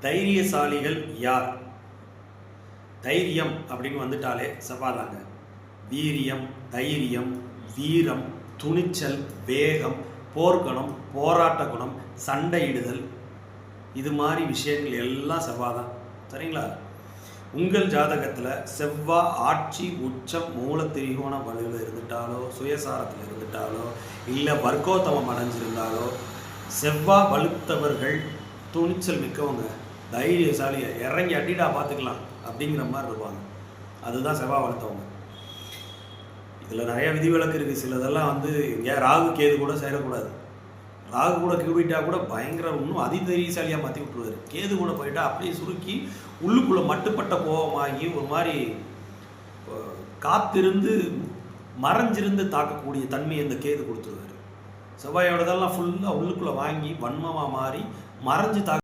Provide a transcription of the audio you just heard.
தைரியசாலிகள் யார்? தைரியம் அப்படின்னு வந்துட்டாலே சவாலாங்க. வீரியம், தைரியம், வீரம், துணிச்சல், வேகம், போர்க்குணம், போராட்ட குணம், சண்டையிடுதல், இது மாதிரி விஷயங்கள் எல்லாம் செவ்வாய். சரிங்களா? உங்கள் ஜாதகத்தில் செவ்வாய் ஆட்சி உச்சம் மூல திரிகோண வலுவில் இருந்துட்டாலோ, சுயசாரத்தில் இருந்துட்டாலோ, இல்லை வர்க்கோத்தமம் அடைஞ்சிருந்தாலோ, செவ்வாய் வலுத்தவர்கள் துணிச்சல் மிக்கவங்க, தைரியசாலி, இறங்கி அடிடா பார்த்துக்கலாம் அப்படிங்கிற மாதிரி இருப்பாங்க. அதுதான் செவ்வாய் வலுத்தவங்க. இதில் நிறைய விதிவிலக்கு இருக்குது. சிலதெல்லாம் இங்கே ராகு கேது கூட சேரக்கூடாது. ராகு கூட கியூபிட்டா கூட பயங்கர இன்னும் அதிதைரியசாலியாக மாற்றி விட்டுருவாரு. கேது கூட போயிட்டா அப்படியே சுருக்கி உள்ளுக்குள்ளே மட்டுப்பட்ட கோபமாகி ஒரு மாதிரி காத்திருந்து மறைஞ்சிருந்து தாக்கக்கூடிய தன்மையை இந்த கேது கொடுத்துருவாரு. செவ்வாயோடதெல்லாம் ஃபுல்லாக உள்ளுக்குள்ளே வாங்கி வன்மமாக மாறி மறைஞ்சு